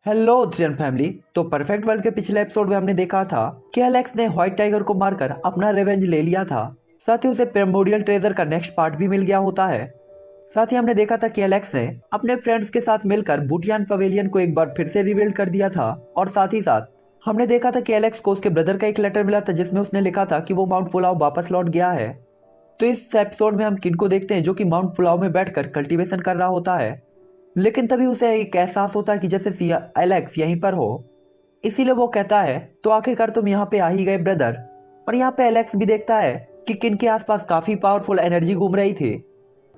Hello थ्रियन family. तो perfect world के पिछले एपिसोड में हमने देखा था कि एलेक्स ने व्हाइट टाइगर को मारकर अपना रिवेंज ले लिया था। साथ ही उसे प्रिमोडियल ट्रेजर का नेक्स्ट पार्ट भी मिल गया होता है। साथ ही हमने देखा था कि एलेक्स ने अपने फ्रेंड्स के साथ मिलकर बूटियान पवेलियन को एक बार फिर से रिवील कर दिया था। और साथ ही साथ हमने देखा था कि एलेक्स को उसके ब्रदर का एक लेटर मिला था जिसमें उसने लिखा था कि वो माउंट पुलाव वापस लौट गया है। तो इस एपिसोड में हम किन को देखते हैं जो कि माउंट पुलाव में बैठकर कल्टीवेशन कर रहा होता है। लेकिन तभी उसे एक एहसास होता है कि जैसे एलेक्स यहीं पर हो। इसीलिए वो कहता है तो आखिरकार तुम यहाँ पे आ ही गए ब्रदर। और यहाँ पे एलेक्स भी देखता है कि किन के आसपास काफी पावरफुल एनर्जी घूम रही थी।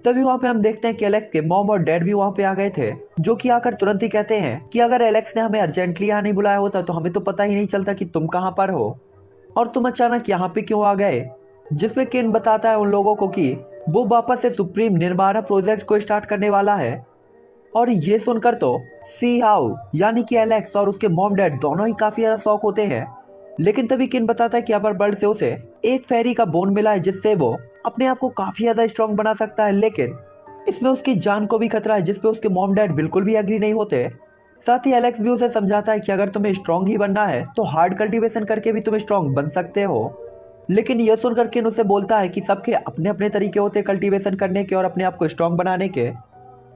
तभी वहाँ पे हम देखते हैं कि एलेक्स के मॉम और डैड भी वहाँ पे आ गए थे, जो कि आकर तुरंत ही कहते हैं कि अगर एलेक्स ने हमें अर्जेंटली यहाँ नहीं बुलाया होता तो हमें तो पता ही नहीं चलता कि तुम कहाँ पर हो और तुम अचानक यहाँ पे क्यों आ गए। जिसमें किन बताता है उन लोगों को कि वो वापस से सुप्रीम निर्माणा प्रोजेक्ट को स्टार्ट करने वाला है। और ये सुनकर तो सी हाउ यानी कि एलेक्स और उसके मॉम डैड दोनों ही काफी ज्यादा शौक होते हैं। लेकिन तभी किन बताता है कि अपर वर्ल्ड से उसे एक फेरी का बोन मिला है जिससे वो अपने आप को काफी ज्यादा स्ट्रॉन्ग बना सकता है, लेकिन इसमें उसकी जान को भी खतरा है, जिसपे उसके मॉम डैड बिल्कुल भी एग्री नहीं होते। साथ ही एलेक्स भी उसे समझाता है कि अगर तुम्हें स्ट्रॉन्ग ही बनना है तो हार्ड कल्टीवेशन करके भी तुम स्ट्रॉन्ग बन सकते हो। लेकिन यह सुनकर किन उसे बोलता है कि सबके अपने अपने तरीके होते हैं कल्टीवेशन करने के और अपने आप को स्ट्रॉन्ग बनाने के,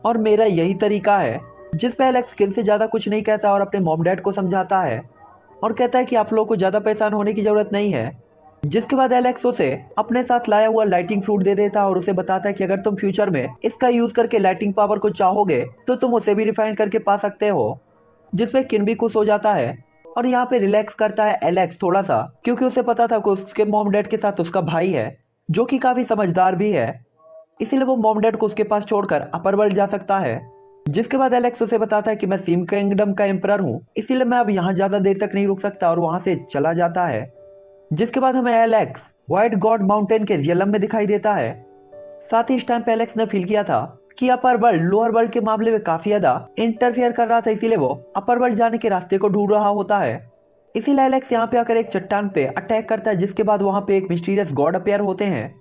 और मेरा यही तरीका है। जिस पे एलेक्स किन से ज्यादा कुछ नहीं कहता और अपने मॉम डैड को समझाता है और कहता है कि आप लोगों को ज्यादा परेशान होने की जरूरत नहीं है। जिसके बाद एलेक्स उसे अपने साथ लाया हुआ लाइटिंग फ्रूट दे देता है और उसे बताता है कि अगर तुम फ्यूचर में इसका यूज करके लाइटिंग पावर को चाहोगे तो तुम उसे भी रिफाइन करके पा सकते हो। जिसपे किन भी खुश हो जाता है और यहाँ पे रिलैक्स करता है एलेक्स थोड़ा सा, क्योंकि उसे पता था कि उसके मॉम डैड के साथ उसका भाई है जो कि काफी समझदार भी है। इसीलिए वो मॉम डैड को उसके पास छोड़कर अपर वर्ल्ड जा सकता है। जिसके बाद एलेक्स उसे बताता है कि मैं सीम किंगडम का एम्परर हूँ, इसीलिए मैं अब यहाँ ज्यादा देर तक नहीं रुक सकता और वहां से चला जाता है। जिसके बाद हमें एलेक्स व्हाइट गॉड माउंटेन के रियलम में दिखाई देता है। साथ ही इस टाइम पे एलेक्स ने फील किया था कि अपर वर्ल्ड लोअर वर्ल्ड के मामले में काफी ज्यादा इंटरफेयर कर रहा था, इसीलिए वो अपर वर्ल्ड जाने के रास्ते को ढूंढ रहा होता है। इसीलिए एलेक्स यहाँ पे आकर एक चट्टान पे अटैक करता है, जिसके बाद वहां पे एक मिस्टीरियस गॉड अपेयर होते हैं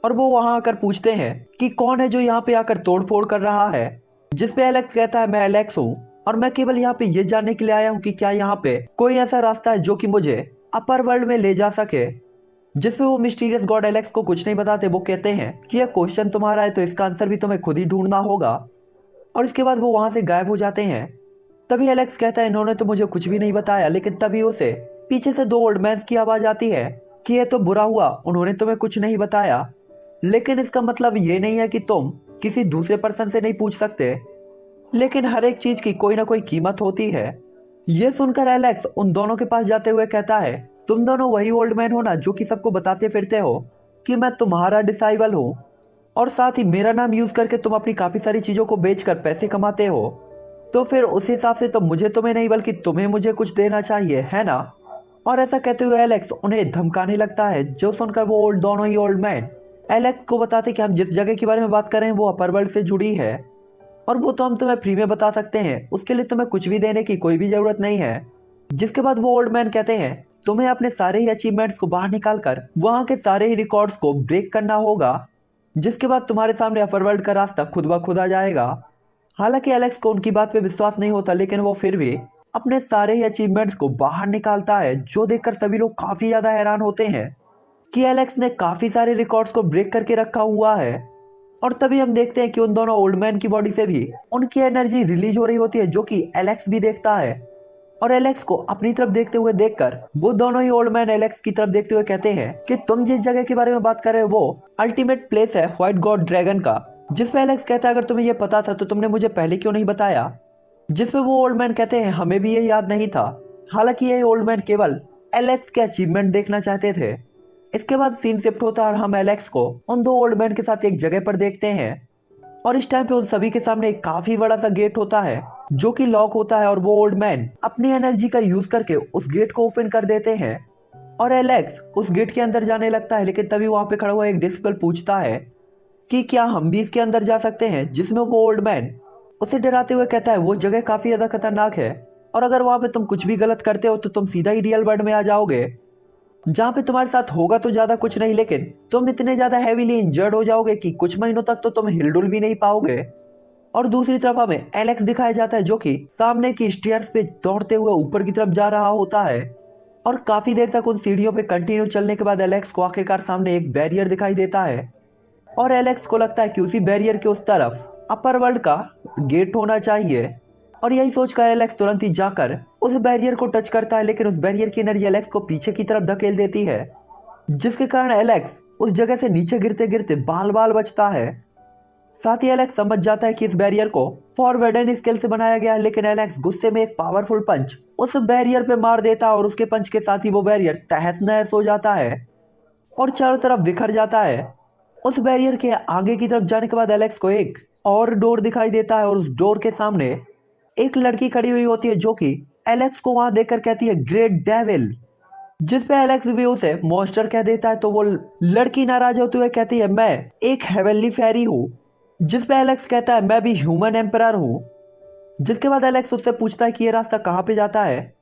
और वो वहां आकर पूछते हैं कि कौन है जो यहाँ पे आकर तोड़फोड़ कर रहा है। जिसपे एलेक्स कहता है मैं एलेक्स हूँ और मैं केवल यहाँ पे ये जानने के लिए आया हूँ कि क्या यहाँ पे कोई ऐसा रास्ता है जो कि मुझे अपर वर्ल्ड में ले जा सके। जिसपे वो मिस्टीरियस गॉड एलेक्स को कुछ नहीं बताते, वो कहते हैं कि यह क्वेश्चन तुम्हारा है तो इसका आंसर भी तुम्हें खुद ही ढूंढना होगा। और इसके बाद वो वहां से गायब हो जाते हैं। तभी एलेक्स कहता है इन्होंने तो मुझे कुछ भी नहीं बताया, लेकिन तभी उसे पीछे से दो ओल्ड मैन की आवाज आती है कि यह तो बुरा हुआ उन्होंने तुम्हें कुछ नहीं बताया, लेकिन इसका मतलब ये नहीं है कि तुम किसी दूसरे पर्सन से नहीं पूछ सकते, लेकिन हर एक चीज की कोई ना कोई कीमत होती है। ये सुनकर एलेक्स उन दोनों के पास जाते हुए कहता है तुम दोनों वही ओल्ड मैन हो ना जो कि सबको बताते फिरते हो कि मैं तुम्हारा डिसाइबल हूँ और साथ ही मेरा नाम यूज करके तुम अपनी काफी सारी चीजों को बेचकर पैसे कमाते हो। तो फिर उस हिसाब से तो मुझे तुम्हें नहीं बल्कि तुम्हें मुझे कुछ देना चाहिए, है ना। और ऐसा कहते हुए एलेक्स उन्हें धमकाने लगता है, जो सुनकर वो दोनों ही ओल्ड मैन एलेक्स को बताते कि हम जिस जगह के बारे में बात कर रहे हैं वो अपर वर्ल्ड से जुड़ी है और वो तो हम तुम्हें फ्री में बता सकते हैं, उसके लिए तुम्हें कुछ भी देने की कोई भी जरूरत नहीं है। जिसके बाद वो ओल्ड मैन कहते हैं तुम्हें अपने सारे ही अचीवमेंट्स को बाहर निकाल कर वहां के सारे ही रिकॉर्ड्स को ब्रेक करना होगा, जिसके बाद तुम्हारे सामने अपर वर्ल्ड का रास्ता खुद ब खुद आ जाएगा। हालांकि एलेक्स को उनकी बात पे विश्वास नहीं होता, लेकिन वो फिर भी अपने सारे ही अचीवमेंट्स को बाहर निकालता है, जो देखकर सभी लोग काफी ज्यादा हैरान होते हैं कि एलेक्स ने काफी सारे रिकॉर्ड्स को ब्रेक करके रखा हुआ है। और तभी हम देखते हैं कि उन दोनों ओल्ड मैन की बॉडी से भी उनकी एनर्जी रिलीज हो रही होती है, जो कि एलेक्स भी देखता है। और एलेक्स को अपनी तरफ देखते हुए देखकर वो दोनों ही ओल्ड मैन एलेक्स की तरफ देखते हुए कहते हैं कि तुम जिस जगह के बारे में बात कर रहे हो वो अल्टीमेट प्लेस है व्हाइट गॉड ड्रैगन का। जिसपे एलेक्स कहता है अगर तुम्हें यह पता था तो तुमने मुझे पहले क्यों नहीं बताया। जिसपे वो ओल्ड मैन कहते हैं हमें भी ये याद नहीं था। हालांकि ये ओल्ड मैन केवल एलेक्स के अचीवमेंट देखना चाहते थे। इसके बाद सीन शिफ्ट होता है और हम एलेक्स को उन दो ओल्ड मैन के साथ एक जगह पर देखते हैं और इस टाइम पे उन सभी के सामने एक काफी बड़ा सा गेट होता है जो कि लॉक होता है और वो ओल्ड मैन अपनी एनर्जी का यूज करके उस गेट को ओपन कर देते हैं और एलेक्स उस गेट के अंदर जाने लगता है। लेकिन तभी वहां पे खड़ा हुआ एक डिसिबल पूछता है कि क्या हम भी इसके अंदर जा सकते हैं, जिसमें वो ओल्ड मैन उसे डराते हुए कहता है वो जगह काफी ज्यादा खतरनाक है और अगर वहां पे तुम कुछ भी गलत करते हो तो तुम सीधा ही रियल वर्ल्ड में आ जाओगे, जहां पे तुम्हारे साथ होगा तो ज्यादा कुछ नहीं, लेकिन तुम इतने ज्यादा हैवीली इंजर्ड हो जाओगे कि कुछ महीनों तक तो तुम हिलडुल भी नहीं पाओगे। और दूसरी तरफ हमें एलेक्स दिखाया जाता है जो कि सामने की स्टेयर्स पे दौड़ते हुए ऊपर की तरफ जा रहा होता है। और काफी देर तक उन सीढ़ियों पे कंटिन्यू चलने के बाद एलेक्स को आखिरकार सामने एक बैरियर दिखाई देता है और एलेक्स को लगता है कि उसी बैरियर के उस तरफ अपर वर्ल्ड का गेट होना चाहिए। और यही सोचकर एलेक्स तुरंत ही जाकर उस बैरियर को टच करता है, लेकिन उस बैरियर की एनर्जी एलेक्स को पीछे की तरफ धकेल देती है, जिसके कारण एलेक्स उस जगह से नीचे गिरते गिरते बाल बाल बचता है। साथ ही एलेक्स समझ जाता है कि इस बैरियर को फॉरवर्ड स्केल से बनाया गया है, लेकिन एलेक्स गुस्से में एक पावरफुल पंच उस बैरियर पे मार देता है और उसके पंच के साथ ही वो बैरियर तहस नहस हो जाता है और चारों तरफ बिखर जाता है। उस बैरियर के आगे की तरफ जाने के बाद एलेक्स को एक और डोर दिखाई देता है और उस डोर के सामने एक लड़की खड़ी हुई होती है जो कि एलेक्स को वहां देखकर कहती है ग्रेट डेविल, जिस पे एलेक्स भी उसे मॉन्स्टर कह देता है। तो वो लड़की नाराज होते हुए कहती है मैं एक हेवनली फेरी हूँ, जिस पे एलेक्स कहता है मैं भी ह्यूमन एम्परर हूँ। जिसके बाद एलेक्स उससे पूछता है कि ये रास्ता कहाँ पे जाता है,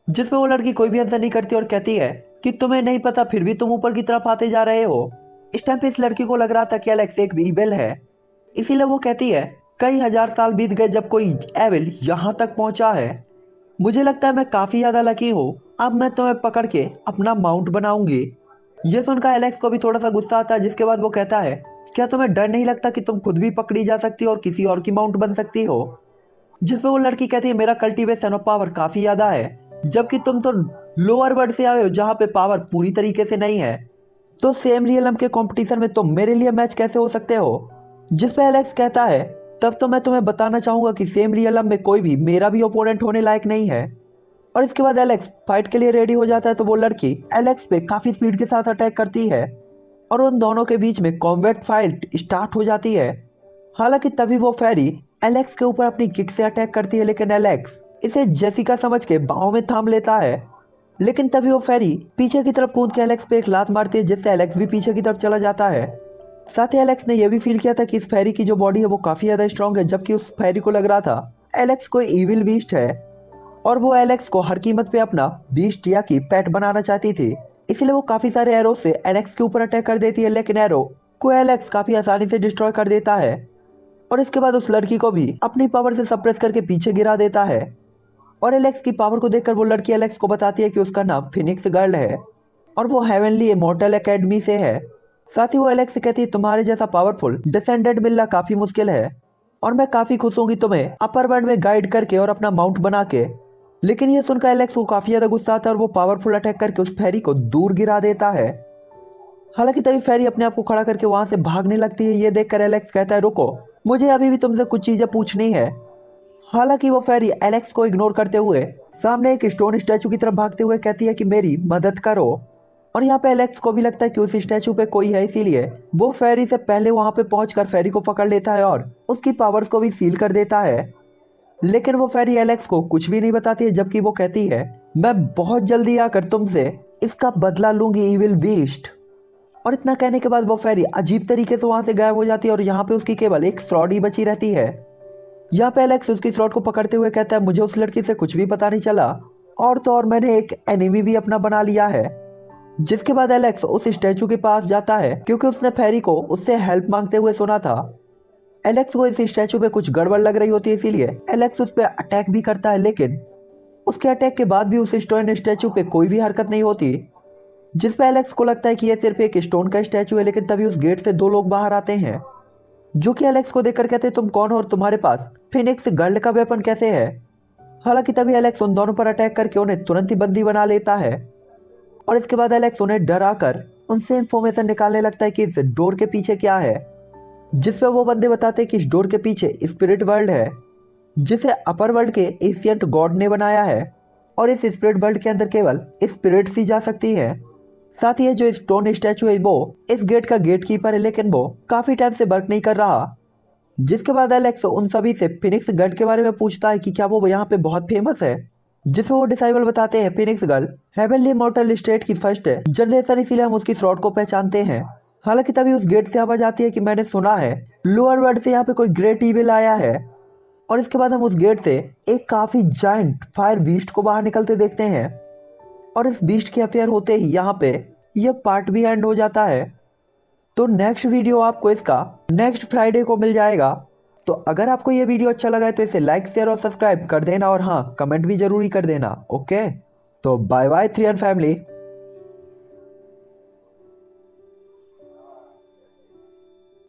जिस पे वो लड़की कोई भी आंसर नहीं करती और कहती है कि तुम्हें नहीं पता फिर भी तुम ऊपर की तरफ आते जा रहे हो। इस टाइम पे इस लड़की को लग रहा था कि एलेक्स एक ईविल है, इसीलिए वो कहती है कई हजार साल बीत गए जब कोई एविल यहाँ तक पहुंचा है। मुझे लगता है मैं काफी ज्यादा लकी हूँ, अब मैं तुम्हें पकड़ के अपना माउंट बनाऊंगी। ये सुनकर एलेक्स को भी थोड़ा सा गुस्सा आता है, जिसके बाद वो कहता है क्या तुम्हें डर नहीं लगता कि तुम खुद भी पकड़ी जा सकती हो और किसी और की माउंट बन सकती हो। जिसपे वो लड़की कहती है मेरा कल्टीवेशन ऑफ पावर काफी ज्यादा है, जबकि तुम तो लोअर वर्ल्ड से आए हो जहाँ पे पावर पूरी तरीके से नहीं है, तो सेम रियलम के कंपटीशन में तुम मेरे लिए मैच कैसे हो सकते हो। जिसपे एलेक्स कहता है तब तो मैं तुम्हें बताना चाहूंगा कि सेम रियलम में कोई भी मेरा भी ओपोनेंट होने लायक नहीं है। और इसके बाद एलेक्स फाइट के लिए रेडी हो जाता है, तो वो लड़की एलेक्स पे काफी स्पीड के साथ अटैक करती है और उन दोनों के बीच में कॉम्बैट फाइट स्टार्ट हो जाती है। हालांकि तभी वो फेरी एलेक्स के ऊपर अपनी किक से अटैक करती है, लेकिन एलेक्स इसे जेसिका समझ के बाहों में थाम लेता है। लेकिन तभी वो फेरी पीछे की तरफ कूद के एलेक्स पे एक लात मारती है, जिससे एलेक्स भी पीछे की तरफ चला जाता है। साथ ही एलेक्स ने यह भी फील किया था कि इस फेरी की जो बॉडी है वो काफी ज्यादा स्ट्रांग है, जबकि उस फेरी को लग रहा था एलेक्स कोई इविल बीस्ट है और वो एलेक्स को हर कीमत पे अपना बीस्ट या की पेट बनाना चाहती थी। इसलिए वो काफी सारे एरो से एलेक्स के ऊपर अटैक कर देती है, लेकिन एरो को एलेक्स काफी आसानी से डिस्ट्रॉय कर देता है और इसके बाद उस लड़की को भी अपनी पावर से सप्रेस करके पीछे गिरा देता है। और एलेक्स की पावर को देखकर वो लड़की एलेक्स को बताती है कि उसका नाम फिनिक्स गर्ल है और वो हेवनली इमॉर्टल एकेडमी से है। साथ ही वो एलेक्स से कहती है तुम्हारे जैसा पावरफुल डिसेंडेंट मिलना काफी मुश्किल है और मैं काफी खुश होंगी तुम्हें अपर वर्ल्ड में गाइड करके और अपना माउंट बना के। लेकिन ये सुनकर एलेक्स को काफी ज्यादा गुस्सा आता है और वो पावरफुल अटैक करके उस फेरी को दूर गिरा देता है। हालांकि तभी फेरी अपने आप को खड़ा करके वहां से भागने लगती है। ये देखकर एलेक्स कहता है रुको, मुझे अभी भी तुमसे कुछ चीजें पूछनी है। हालांकि वो फेरी एलेक्स को इग्नोर करते हुए सामने एक स्टोन स्टैचू की तरफ भागते हुए कहती है कि मेरी मदद करो। और यहाँ पे एलेक्स को भी लगता है कि उस स्टैचू पे कोई है, इसीलिए वो फेरी से पहले वहां पे पहुंचकर फेरी को पकड़ लेता है और उसकी पावर्स को भी सील कर देता है। लेकिन वो फेरी एलेक्स को कुछ भी नहीं बताती है, जबकि वो कहती है मैं बहुत जल्दी आकर तुमसे इसका बदला लूंगी इविल बीस्ट। और इतना कहने के बाद वो फेरी अजीब तरीके से वहां से गायब हो जाती है और यहाँ पे उसकी केवल एक स्लॉट ही बची रहती है। यहाँ पे एलेक्स उसकी स्लॉट को पकड़ते हुए कहता है मुझे उस लड़की से कुछ भी पता नहीं चला और तो और मैंने एक एनिमी भी अपना बना लिया है। जिसके बाद एलेक्स उस स्टैचू के पास जाता है क्योंकि उसने फेरी को उससे हेल्प मांगते हुए सुना था। एलेक्स को इस स्टैचू पे कुछ गड़बड़ लग रही होती है, इसीलिए एलेक्स उस पर अटैक भी करता है, लेकिन उसके अटैक के बाद भी उस स्टोन स्टैचू पे कोई भी हरकत नहीं होती। जिस पे एलेक्स को लगता है कि यह सिर्फ एक स्टोन का स्टैचू है। लेकिन तभी उस गेट से दो लोग बाहर आते हैं जो कि एलेक्स को देखकर कहते हैं तुम कौन हो और तुम्हारे पास फिनिक्स गर्ल का वेपन कैसे है। हालांकि तभी एलेक्स उन दोनों पर अटैक करके उन्हें तुरंत ही बंदी बना लेता है और इसके बाद एलेक्स उन्हें डराकर उनसे इंफॉर्मेशन निकालने लगता है कि इस डोर के पीछे क्या है। जिस पे वो बंदे बताते हैं कि इस डोर के पीछे स्पिरिट वर्ल्ड है जिसे अपर वर्ल्ड के एशियंट गॉड ने बनाया है और इस स्पिरिट वर्ल्ड के अंदर केवल स्पिरिट्स ही जा सकती है। साथ ही ये जो स्टोन स्टैचू है वो इस गेट का गेट कीपर है, लेकिन वो काफी टाइम से वर्क नहीं कर रहा। जिसके बाद एलेक्स उन सभी से फिनिक्स गर्ल के बारे में पूछता है कि क्या वो यहाँ पे बहुत फेमस है। जिसमें वो डिसाइबल बताते हैं फिनिक्स गर्ल हेवनली मॉर्टल स्टेट की फर्स्ट जनरेशन, इसीलिए हम उसकी स्लॉट को पहचानते हैं। हालांकि तभी उस गेट से आवाज आती है कि मैंने सुना है लोअर वर्ल्ड से यहाँ पे कोई ग्रेट इविल आया है। और इसके बाद हम उस गेट से एक काफी जायंट फायर बीस्ट को बाहर निकलते देखते हैं और इस बीस्ट के अफेयर होते ही यहाँ पे यह पार्ट भी एंड हो जाता है। तो नेक्स्ट वीडियो आपको इसका नेक्स्ट फ्राइडे को मिल जाएगा। तो अगर आपको ये वीडियो अच्छा लगा है तो इसे लाइक शेयर और सब्सक्राइब कर देना और हाँ कमेंट भी जरूरी कर देना। ओके, तो बाय बाय 3 फैमिली।